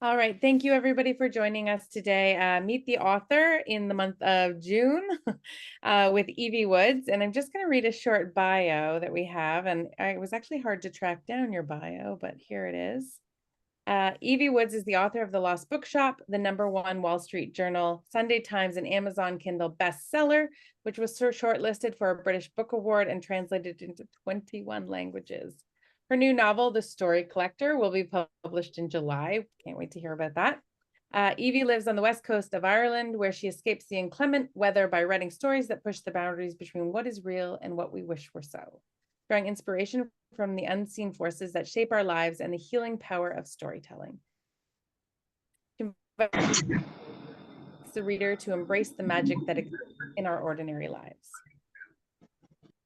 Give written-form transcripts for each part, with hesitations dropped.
All right. Thank you, everybody, for joining us today. Meet the author in the month of June with Evie Woods. And I'm just going to read a short bio that we have. And it was actually hard to track down your bio, but here it is. Evie Woods is the author of The Lost Bookshop, the #1 Wall Street Journal, Sunday Times, and Amazon Kindle bestseller, which was shortlisted for a British Book Award and translated into 21 languages. Her new novel, The Story Collector, will be published in July. Can't wait to hear about that. Evie lives on the west coast of Ireland, where she escapes the inclement weather by writing stories that push the boundaries between what is real and what we wish were so, drawing inspiration from the unseen forces that shape our lives and the healing power of storytelling. She invites the reader to embrace the magic that exists in our ordinary lives.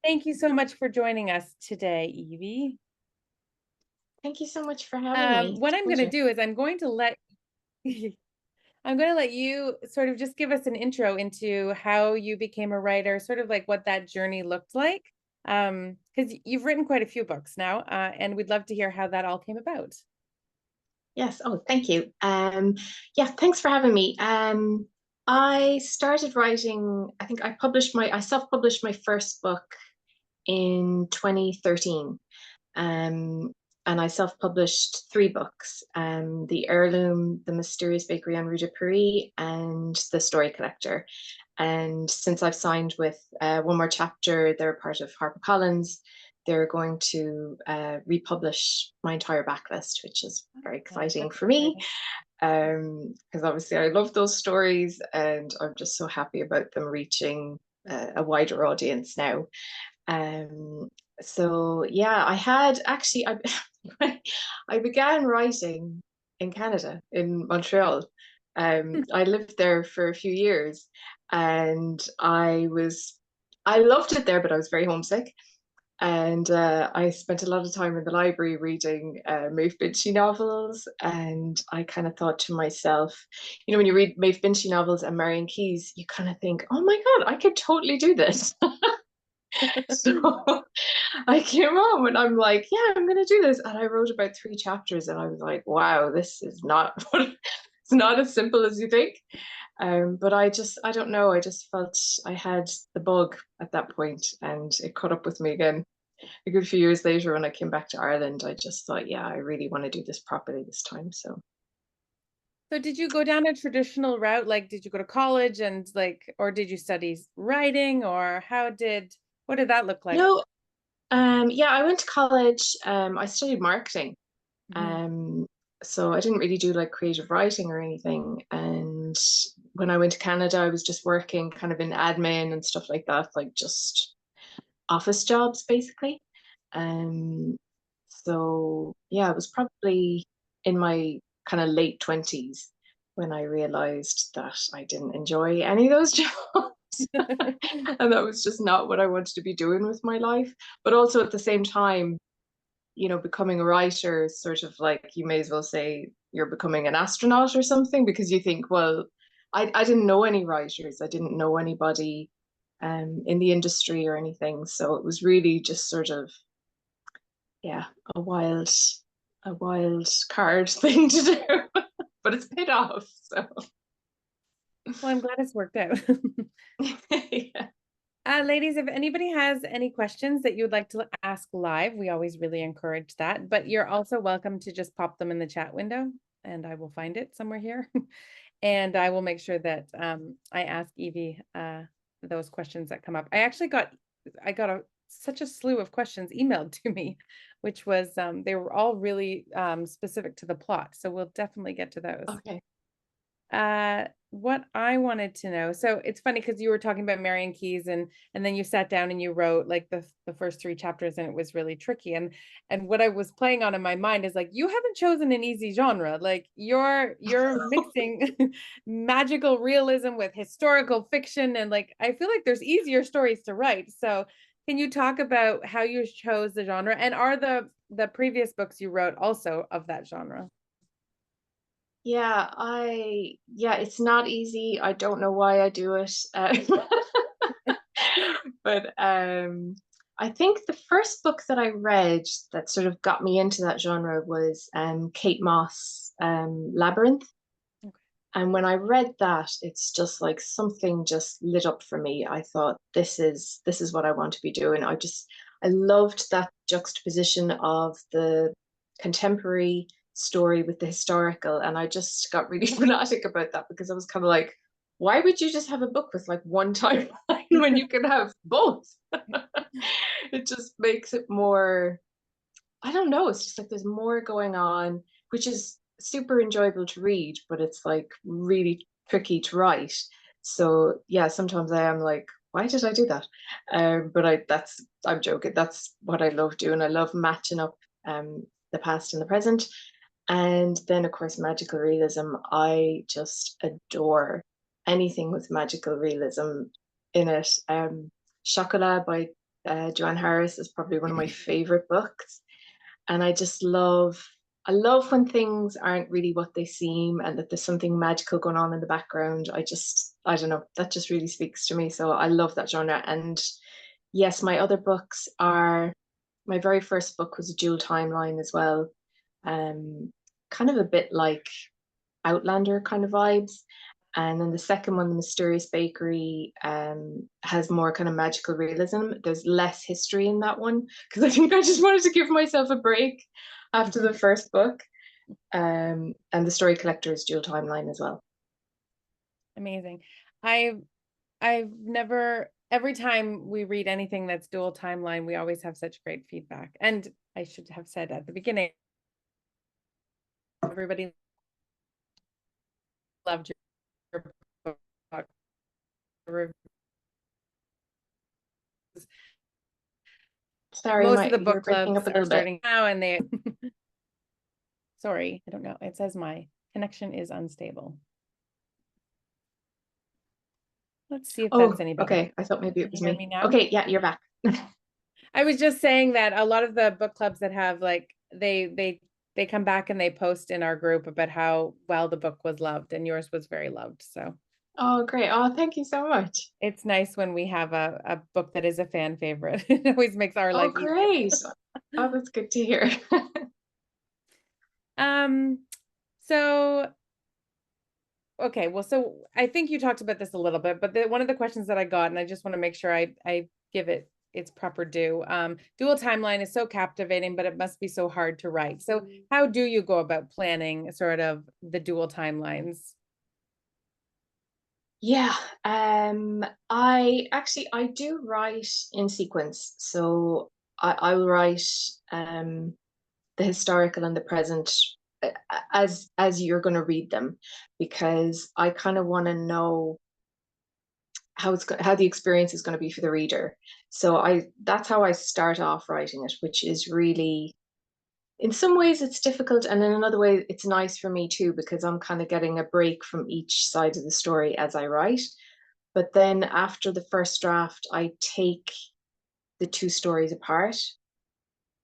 Thank you so much for joining us today, Evie. Thank you so much for having me. What I'm going to do is I'm going to let you sort of just give us an intro into how you became a writer, sort of like what that journey looked like. Because you've written quite a few books now, and we'd love to hear how that all came about. Yes. Oh, thank you. Yeah, thanks for having me. I started writing, I think I self-published my first book in 2013. Um, and I self-published 3 books, The Heirloom, The Mysterious Bakery on Rue de Paris, and The Story Collector. And since I've signed with One More Chapter, they're part of HarperCollins. They're going to republish my entire backlist, which is very exciting for me. Because obviously I love those stories and I'm just so happy about them reaching a wider audience now. So yeah, I began writing in Canada, in Montreal. I lived there for a few years and I loved it there, but I was very homesick. And I spent a lot of time in the library reading Maeve Binchy novels. And I kind of thought to myself, when you read Maeve Binchy novels and Marion Keyes, you kind of think, oh my God, I could totally do this. So I came home and I'm like, yeah, I'm gonna do this. And I wrote about 3 chapters and I was like, wow, this is not it's not as simple as you think. But I don't know, I just felt I had the bug at that point and it caught up with me again. A good few years later when I came back to Ireland, I just thought, yeah, I really want to do this properly this time. So Did you go down a traditional route? Like, did you go to college and or did you study writing, or what did that look like? no, yeah, I went to college. I studied marketing. Mhm. Um, so I didn't really do like creative writing or anything. And when I went to Canada, I was just working kind of in admin and stuff like that, like just office jobs basically. Um, so yeah, it was probably in my kind of late 20s when I realized that I didn't enjoy any of those jobs. And that was just not what I wanted to be doing with my life. But also at the same time, becoming a writer is sort of like you may as well say you're becoming an astronaut or something because you think, well, I didn't know any writers, I didn't know anybody in the industry or anything. So it was really just sort of, yeah, a wild card thing to do, but it's paid off. So, Well, I'm glad it's worked out. yeah. Ladies, if anybody has any questions that you would like to ask live, we always really encourage that. But you're also welcome to just pop them in the chat window and I will find it somewhere here. And I will make sure that I ask Evie those questions that come up. I got such a slew of questions emailed to me, which was they were all really specific to the plot. So we'll definitely get to those. Okay. What I wanted to know, so it's funny because you were talking about Marion Keyes and then you sat down and you wrote like the first 3 chapters and it was really tricky. And what I was playing on in my mind is like, you haven't chosen an easy genre. Like you're mixing magical realism with historical fiction. And like I feel like there's easier stories to write. So can you talk about how you chose the genre? And are the previous books you wrote also of that genre? Yeah, it's not easy. I don't know why I do it. But I think the first book that I read that sort of got me into that genre was Kate Moss' Labyrinth. Okay. And when I read that, it's just like something just lit up for me. I thought this is what I want to be doing. I loved that juxtaposition of the contemporary story with the historical, and I just got really fanatic about that because I was kind of like, why would you just have a book with like one timeline when you can have both? It just makes it more, I don't know, it's just like there's more going on, which is super enjoyable to read, but it's like really tricky to write. So yeah, sometimes I am like, why did I do that? But I'm joking. That's what I love doing. I love matching up the past and the present. And then of course magical realism. I just adore anything with magical realism in it. Chocolat by Joanne Harris is probably one of my favorite books. And I love when things aren't really what they seem and that there's something magical going on in the background. I don't know, that just really speaks to me. So I love that genre. And yes, my very first book was a dual timeline as well. Um, Kind of a bit like Outlander kind of vibes. And then the second one, The Mysterious Bakery, has more kind of magical realism. There's less history in that one because I think I just wanted to give myself a break after the first book. And The Story Collector is dual timeline as well. Amazing. I've I've never, every time we read anything that's dual timeline, we always have such great feedback. And I should have said at the beginning, everybody loved your book reviews. Sorry, Most of the you're book breaking clubs up a are little bit. starting now, and they sorry, I don't know. It says my connection is unstable. Let's see if that's Oh, any better. okay. I thought maybe Can it you was hear me. me now? Okay, yeah, you're back. I was just saying that a lot of the book clubs that have like they come back and they post in our group about how well the book was loved, and yours was very loved. So Oh, great. Oh, thank you so much. it's nice when we have a book that is a fan favorite. It always makes our Oh, life easier. great. Oh, that's good to hear. Um, so okay, well, so I think you talked about this a little bit, but one of the questions that I got, and I just want to make sure I give it its proper due. Dual timeline is so captivating, but it must be so hard to write. So how do you go about planning sort of the dual timelines? Yeah, I do write in sequence. So I'll write the historical and the present as you're going to read them, because I kind of want to know how the experience is going to be for the reader. So I that's how I start off writing it, which is really, in some ways it's difficult, and in another way it's nice for me too because I'm kind of getting a break from each side of the story as I write. But then after the first draft, I take the two stories apart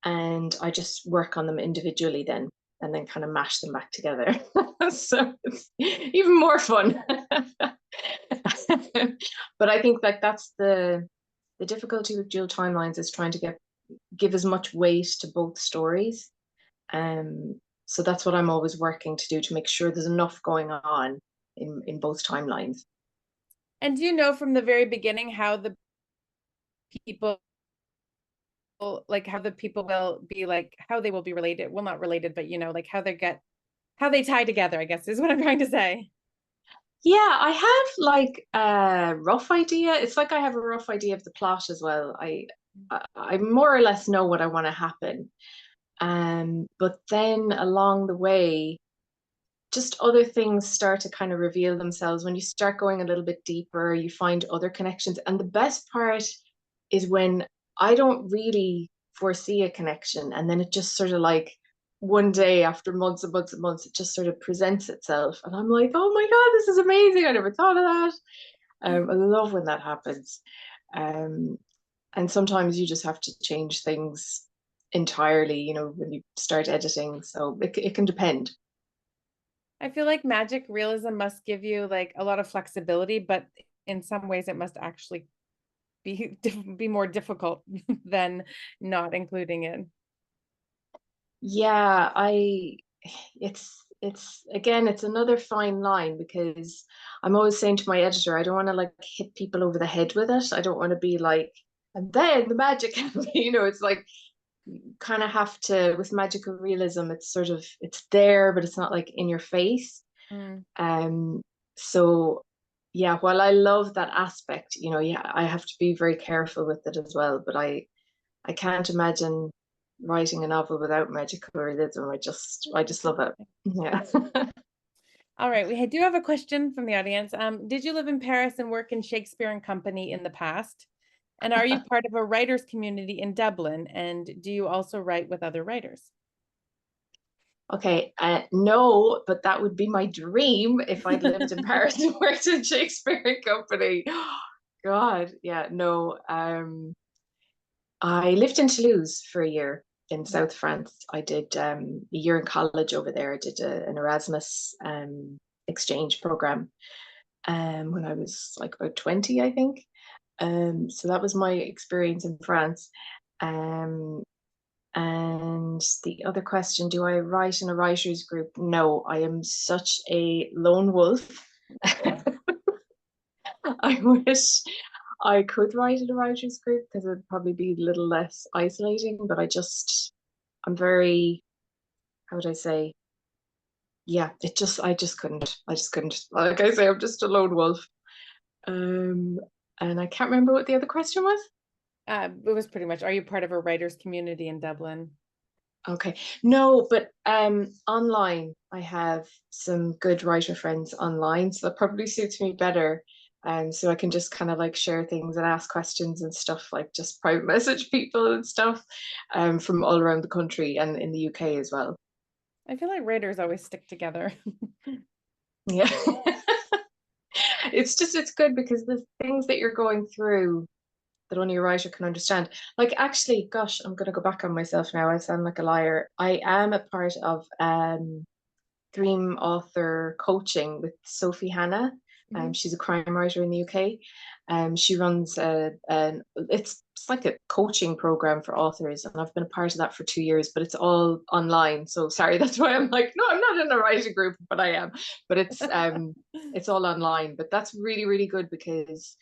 and I just work on them individually then, and then kind of mash them back together. So it's even more fun. But I think like that's the difficulty with dual timelines is trying to give as much weight to both stories. So that's what I'm always working to do to make sure there's enough going on in both timelines. And do you know from the very beginning how the people like how the people will be like how they will be related? Well, not related, but like how they tie together, I guess is what I'm trying to say. Yeah, I have like a rough idea. It's like I have a rough idea of the plot as well. I more or less know what I want to happen. But then along the way, just other things start to kind of reveal themselves. When you start going a little bit deeper, you find other connections. And the best part is when I don't really foresee a connection. And then it just sort of like one day after months and months and months, it just sort of presents itself. And I'm like, oh my God, this is amazing. I never thought of that. I love when that happens. Um, and sometimes you just have to change things entirely, when you start editing. So it can depend. I feel like magic realism must give you like a lot of flexibility, but in some ways it must actually be more difficult than not including it. Yeah, it's again, it's another fine line because I'm always saying to my editor, I don't want to like hit people over the head with it. I don't want to be like, and then the magic, it's like kind of have to, with magical realism, it's sort of, it's there, but it's not like in your face. Mm. Um, so yeah, while I love that aspect, yeah, I have to be very careful with it as well. But I can't imagine writing a novel without magical realism. I just love it. Yeah. All right, we do have a question from the audience. Did you live in Paris and work in Shakespeare and Company in the past? And are you part of a writers community in Dublin? And do you also write with other writers? Okay, no, but that would be my dream if I'd lived in Paris and worked in Shakespeare and Company. God, yeah, no. I lived in Toulouse for a year in South France. I did a year in college over there. I did an Erasmus exchange program when I was like about 20, I think. So that was my experience in France. Um, and the other question, do I write in a writers group? No, I am such a lone wolf. I wish I could write in a writers group because it would probably be a little less isolating, but I'm very, how would I say? Yeah, I just couldn't. Like I say, I'm just a lone wolf. Um, and I can't remember what the other question was. It was pretty much, are you part of a writers community in Dublin? Okay. No, but online I have some good writer friends online, so that probably suits me better. So I can just kind of like share things and ask questions and stuff, like just private message people and stuff, from all around the country and in the UK as well. I feel like writers always stick together. Yeah. It's good because the things that you're going through that only a writer can understand. Like actually, gosh, I'm gonna go back on myself now. I sound like a liar. I am a part of Dream Author Coaching with Sophie Hannah. Mhm. She's a crime writer in the UK. She runs it's like a coaching program for authors, and I've been a part of that for 2 years, but it's all online. So sorry, that's why I'm like, no, I'm not in a writing group, but I am. But it's all online. But that's really, really good because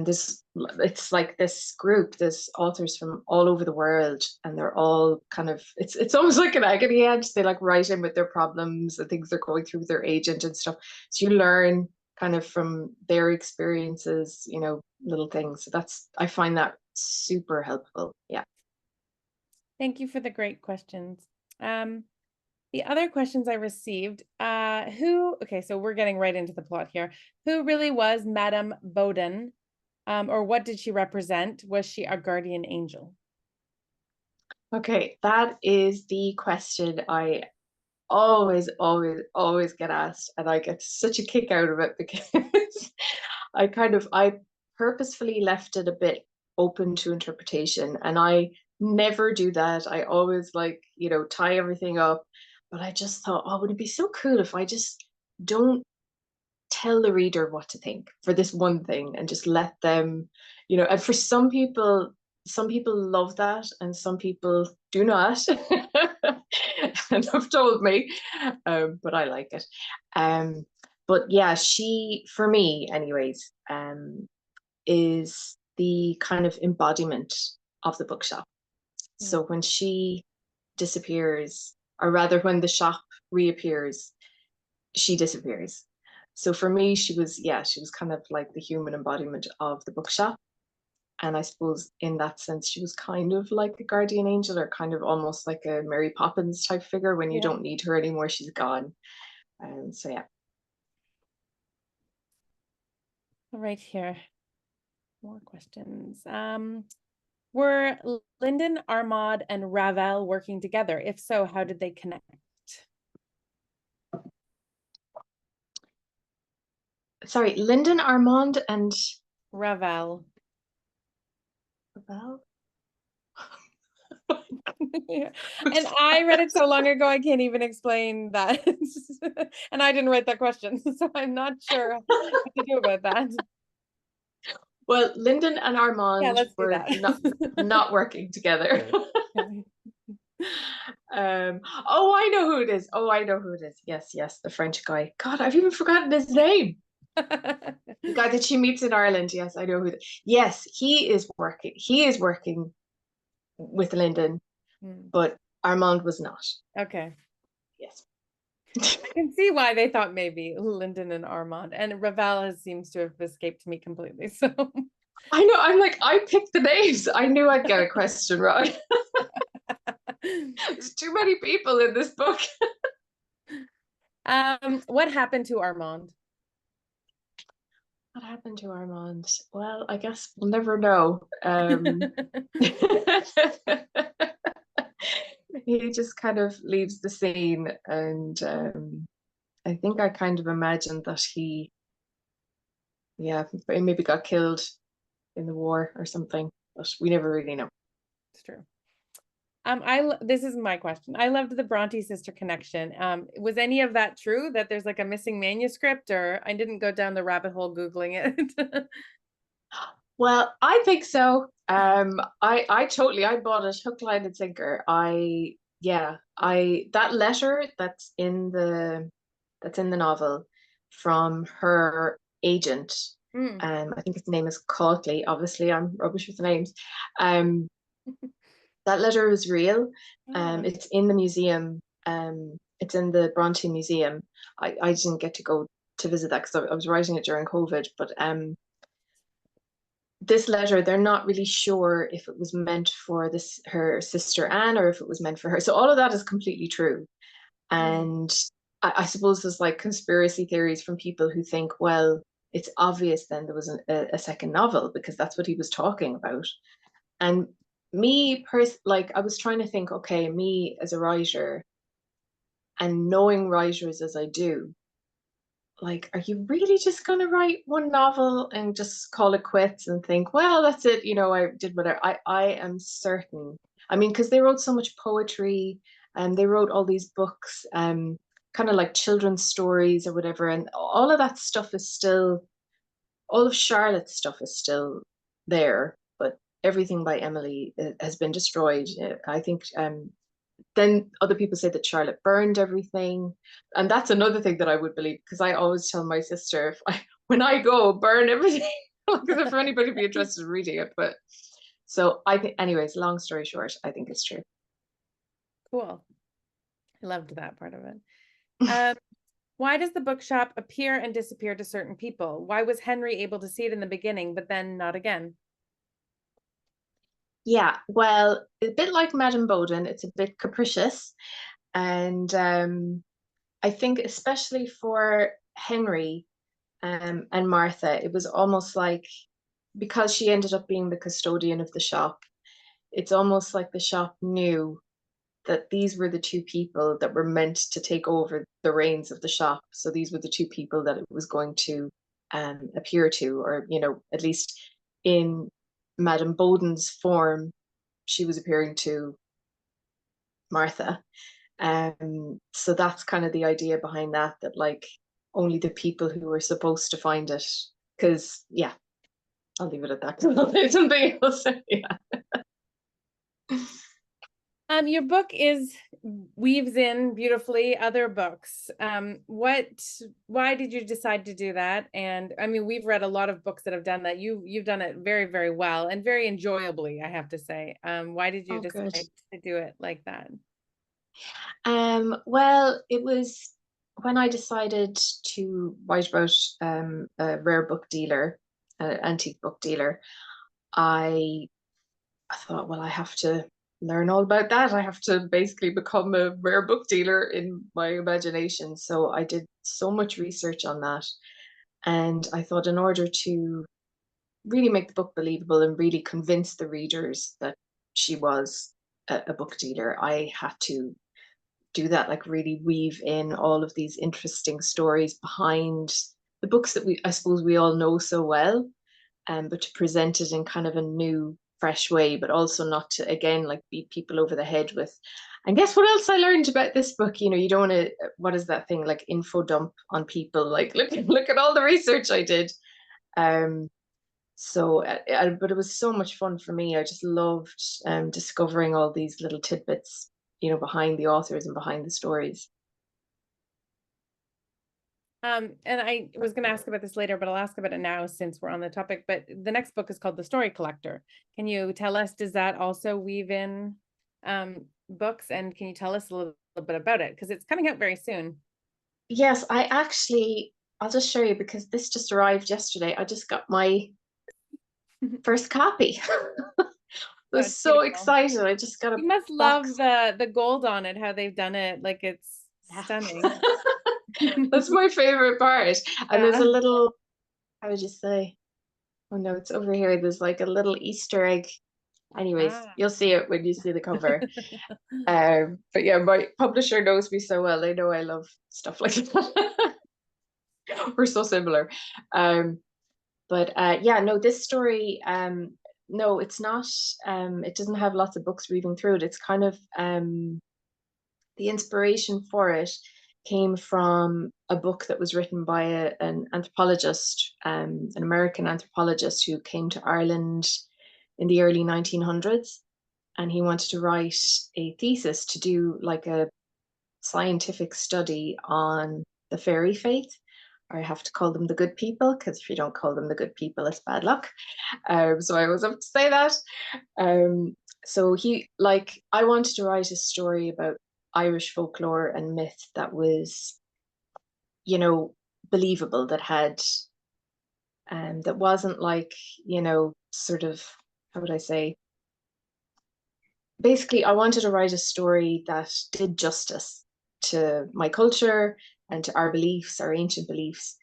this it's like this group, there's authors from all over the world, and they're all kind of, it's almost like an agony aunt. They like write in with their problems and things they're going through with their agent and stuff, so you learn kind of from their experiences, little things. So I find that super helpful. Yeah. Thank you for the great questions. The other questions I received, okay, so we're getting right into the plot here. Who really was Madame Bowden? Or what did she represent? Was she a guardian angel? Okay, that is the question I always, always, always get asked, and I get such a kick out of it because I purposefully left it a bit open to interpretation, and I never do that. I always like, tie everything up, but I just thought, oh, would it be so cool if I just don't tell the reader what to think for this one thing and just let them, and for some people love that and some people do not. And have told me, but I like it. um but yeah, she, for me anyways, is the kind of embodiment of the bookshop. Mm. So when she disappears, or rather when the shop reappears, she disappears. So for me, she was kind of like the human embodiment of the bookshop. And I suppose in that sense, she was kind of like a guardian angel, or kind of almost like a Mary Poppins type figure. When you Yeah. don't need her anymore, she's gone. So yeah. Right here. More questions. Were Lyndon, Armand, and Ravel working together? If so, how did they connect? Sorry, Lyndon, Armand, and Ravel. Ravel? Yeah. And I read it so long ago, I can't even explain that. And I didn't write that question, so I'm not sure what to do about that. Well, Lyndon and Yeah, Armand let's do were that. not working together. Okay. Oh, I know who it is. Oh, I know who it is. Yes, yes, the French guy. God, I've even forgotten his name. The guy that she meets in Ireland. Yes, I know who. Yes, he is working. He is working with Lyndon, Hmm. but Armand was not. Okay. Yes. I can see why they thought maybe Lyndon and Armand, and Raval has seems to have escaped me completely. So, I know. I'm like, I picked the names. I knew I'd get a question right. There's too many people in this book. what happened to Armand? What happened to Armand? Well, I guess we'll never know. He just kind of leaves the scene, and I think I kind of imagined that he, yeah, maybe got killed in the war or something, but we never really know. It's true. This is my question. I loved the Bronte sister connection. Was any of that true that there's like a missing manuscript, or I didn't go down the rabbit hole Googling it? Well, I think so. I totally, I bought it hook, line, and sinker. Yeah, that letter that's in the novel from her agent. Mm. I think his name is Cautley. Obviously, I'm rubbish with names. Um, that letter is real. Oh, It's in the museum. It's in the Bronte Museum. I didn't get to go to visit that because I was writing it during COVID, but this letter, they're not really sure if it was meant for this her sister Anne or if it was meant for her. So all of that is completely true. mm. And I suppose there's like conspiracy theories from people who think, well, it's obvious then there was a second novel because that's what he was talking about. And like I was trying to think, okay, me as a writer and knowing writers as I do, like, are you really just going to write one novel and just call it quits and think, well, that's it, I did whatever. I am certain. I mean, because they wrote so much poetry and they wrote all these books, kind of like children's stories or whatever, and all of that stuff is still, all of Charlotte's stuff is still there, but everything by Emily has been destroyed. I think then other people say that Charlotte burned everything. And that's another thing that I would believe because I always tell my sister when I go, burn everything. Because for anybody be interested in reading it. But so I think, anyways, long story short, I think it's true. Cool. I loved that part of it. Um, why does the bookshop appear and disappear to certain people? Why was Henry able to see it in the beginning, but then not again? Yeah, well, a bit like Madame Bowden, it's a bit capricious. And I think especially for Henry and Martha, it was almost like because she ended up being the custodian of the shop, it's almost like the shop knew that these were the two people that were meant to take over the reins of the shop. So these were the two people that it was going to appear to, or, at least in Madame Bowden's form, she was appearing to Martha. So that's kind of the idea behind that like only the people who were supposed to find it. Because, yeah, I'll leave it at that. There's something else. Yeah. Your book is weaves in beautifully other books. Why did you decide to do that? And I mean, we've read a lot of books that have done that. You've done it very, very well and very enjoyably, I have to say. Why did you Oh, good. decide to do it like that? Well, it was when I decided to write about a rare book dealer, an antique book dealer. I I thought, well, I have to learn all about that. I have to basically become a rare book dealer in my imagination. So I did so much research on that. And I thought, in order to really make the book believable and really convince the readers that she was a book dealer, I had to do that, like really weave in all of these interesting stories behind the books that I suppose we all know so well, but to present it in kind of a new, fresh way, but also not to, again, like beat people over the head with. And guess what else I learned about this book? You don't want to, what is that thing, like info dump on people? Like, look at all the research I did. Um, So, but it was so much fun for me. I just loved discovering all these little tidbits, behind the authors and behind the stories. And I was going to ask about this later, but I'll ask about it now since we're on the topic. But the next book is called The Story Collector. Can you tell us, does that also weave in books? And can you tell us a little bit about it? Because it's coming out very soon. Yes, I'll just show you because this just arrived yesterday. I just got my first copy. I Oh, was it's so beautiful. excited. I just got a You must love box. the gold on it, how they've done it. Like it's Yeah. stunning. That's my favorite part. And there's a Yeah. little, how would you say? Oh no, it's over here. There's like a little Easter egg. Anyways, Ah. you'll see it when you see the cover. But yeah, my publisher knows me so well. They know I love stuff like that. We're so similar. Um, but yeah, no, this story, no, it's not. It doesn't have lots of books weaving through it. It's kind of the inspiration for it came from a book that was written by an anthropologist, an American anthropologist who came to Ireland in the early 1900s. And he wanted to write a thesis to do like a scientific study on the fairy faith. I have to call them the good people because if you don't call them the good people, it's bad luck. So I always have to say that. Um, so I wanted to write a story about Irish folklore and myth that was, you know, believable, that wasn't like, sort of, how would I say? Basically, I wanted to write a story that did justice to my culture and to our beliefs, our ancient beliefs.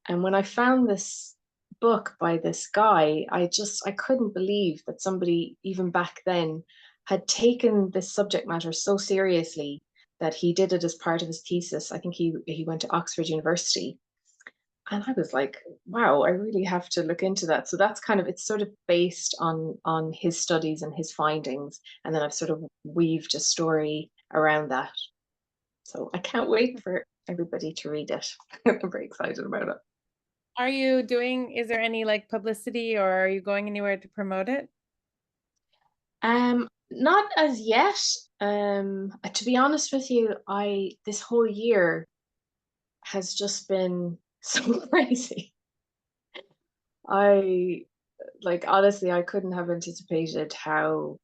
And when I found this book by this guy, I couldn't believe that somebody even back then had taken this subject matter so seriously that he did it as part of his thesis. I think he went to Oxford University. And I was like, wow, I really have to look into that. So that's kind of, it's sort of based on his studies and his findings, and then I've sort of weaved a story around that. So I can't wait for everybody to read it. I'm very excited about it. Is there any like publicity or are you going anywhere to promote it? Not as yet. To be honest with you, I this whole year has just been so crazy. I like honestly, I couldn't have anticipated how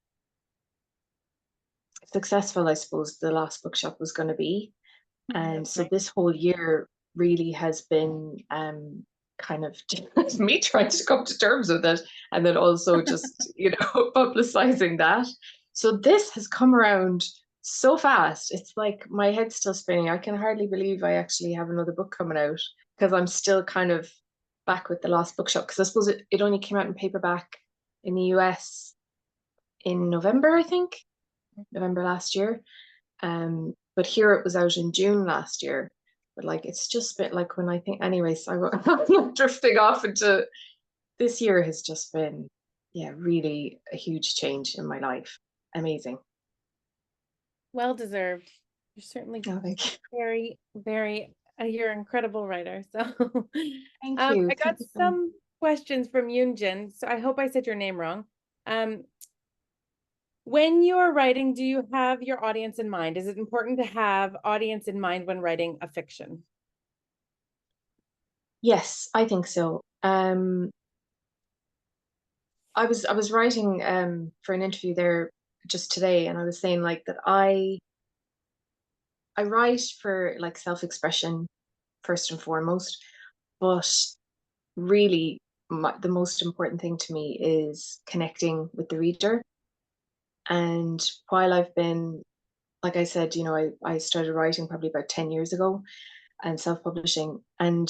successful, I suppose, the Lost Bookshop was going to be. And That's so nice. this whole year really has been kind of me trying to come to terms with it and then also just, publicizing that. So this has come around so fast. It's like my head's still spinning. I can hardly believe I actually have another book coming out because I'm still kind of back with the Lost Bookshop because I suppose it only came out in paperback in the US in November, I think, November last year. But here it was out in June last year. But like it's just been like when I think, anyways, I'm drifting off into this year has just been, yeah, really a huge change in my life. Amazing. Well deserved. You're certainly Oh, thank you. very, very, you're an incredible writer. So Thank you. I got Thank you so much. some questions from Yunjin. So I hope I said your name wrong. Um, when you're writing, do you have your audience in mind? Is it important to have audience in mind when writing a fiction? Yes, I think so. I was writing for an interview there just today, and I was saying like that I write for like self-expression first and foremost, but really the most important thing to me is connecting with the reader. And while I've been, like I said, I started writing probably about 10 years ago and self-publishing. And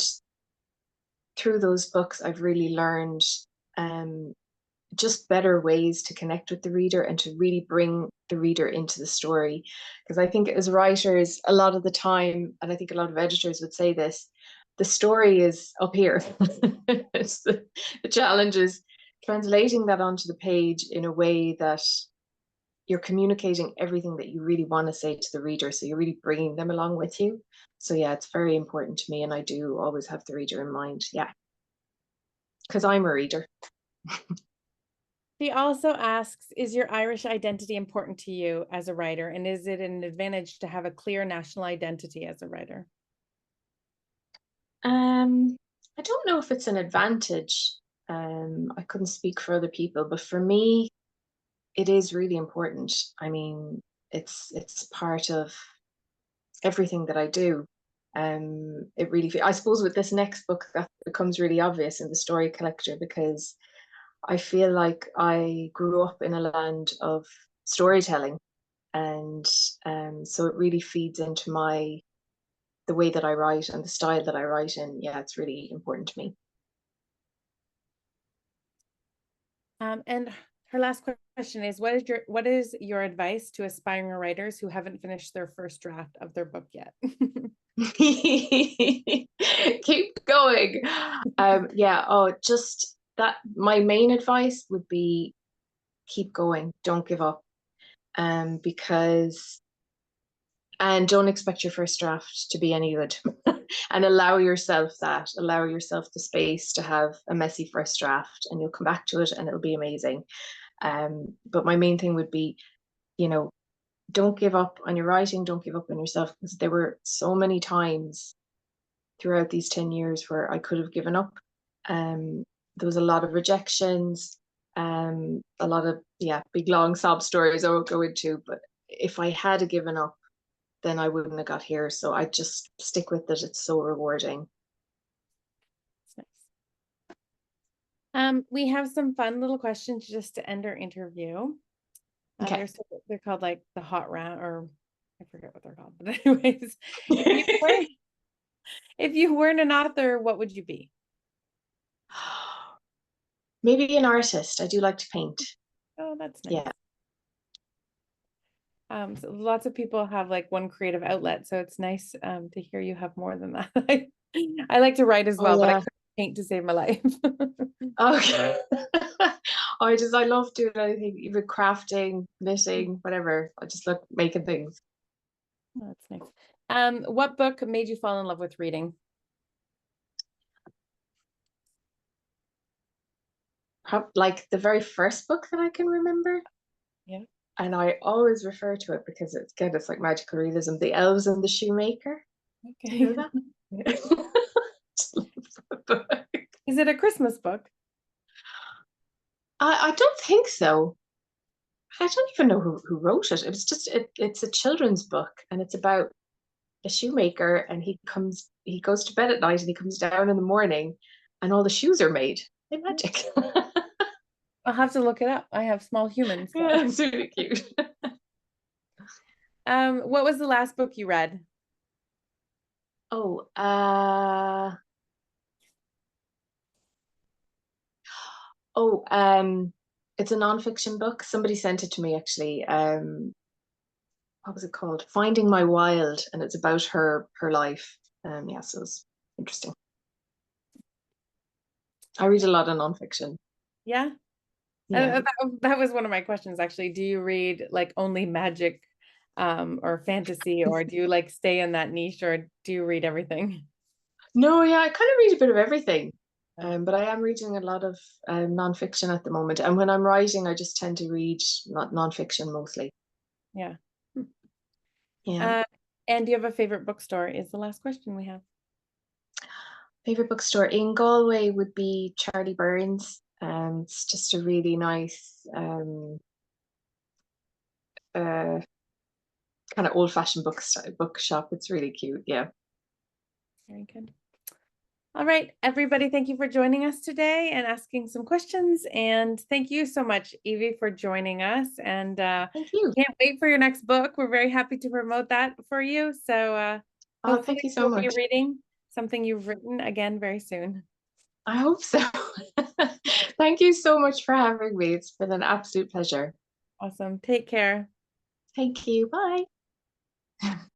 through those books, I've really learned um, just better ways to connect with the reader and to really bring the reader into the story. Because I think as writers, a lot of the time, and I think a lot of editors would say this, the story is up here. It's the challenge is translating that onto the page in a way that you're communicating everything that you really want to say to the reader. So you're really bringing them along with you. So yeah, it's very important to me. And I do always have the reader in mind. Yeah. Because I'm a reader. She also asks, is your Irish identity important to you as a writer? And is it an advantage to have a clear national identity as a writer? Um, I don't know if it's an advantage. I couldn't speak for other people, but for me, it is really important. I mean, it's part of everything that I do. It really, I suppose with this next book that becomes really obvious in the Story Collector, because I feel like I grew up in a land of storytelling, and so it really feeds into the way that I write and the style that I write in. Yeah, it's really important to me. And her last question is, what is your advice to aspiring writers who haven't finished their first draft of their book yet? Keep going. Yeah, oh, just that my main advice would be keep going, don't give up. Because and don't expect your first draft to be any good. And allow yourself the space to have a messy first draft, and you'll come back to it and it'll be amazing. But my main thing would be, you know, don't give up on your writing, don't give up on yourself, because there were so many times throughout these 10 years where I could have given up. There was a lot of rejections, a lot of, yeah, big long sob stories I won't go into, but if I had given up, then I wouldn't have got here. So I just stick with it. It's so rewarding. That's nice. We have some fun little questions just to end our interview. Okay. They're called like the hot round, or I forget what they're called. But anyways, if you weren't if you weren't an author, what would you be? Maybe an artist. I do like to paint. Oh, that's nice. Yeah. So lots of people have like one creative outlet, so it's nice to hear you have more than that. I like to write as Oh well, but I yeah. couldn't paint to save my life. Okay. I love doing anything, even crafting, knitting, whatever. I just love making things. Oh, that's nice. What book made you fall in love with reading? Like the very first book that I can remember. Yeah. And I always refer to it because it's like magical realism. The Elves and the Shoemaker. Do you know Okay. that? Yeah. Just love that book. Is it a Christmas book? I don't think so. I don't even know who wrote it. It was just it's a children's book, and it's about a shoemaker, and he goes to bed at night and he comes down in the morning and all the shoes are made. They're magic. I'll have to look it up. I have small humans. So. Yeah, it's really cute. What was the last book you read? Oh, oh, it's a nonfiction book. Somebody sent it to me actually. What was it called? Finding My Wild, and it's about her life. Yeah, so it's interesting. I read a lot of nonfiction. Yeah. Yeah. That was one of my questions actually. Do you read like only magic or fantasy, or do you like stay in that niche, or do you read everything? No, yeah, I kind of read a bit of everything. But I am reading a lot of nonfiction at the moment. And when I'm writing, I just tend to read not nonfiction mostly. Yeah. Hmm. Yeah. Uh, and do you have a favorite bookstore? Is the last question we have. Favorite bookstore in Galway would be Charlie Burns. It's just a really nice uh, kind of old-fashioned bookshop. It's really cute. Yeah. Very good. All right, everybody, thank you for joining us today and asking some questions. And thank you so much, Evie, for joining us. And Thank you. can't wait for your next book. We're very happy to promote that for you. So Oh, hopefully thank you so we'll be much. reading something you've written again very soon. I hope so. Thank you so much for having me. It's been an absolute pleasure. Awesome. Take care. Thank you. Bye.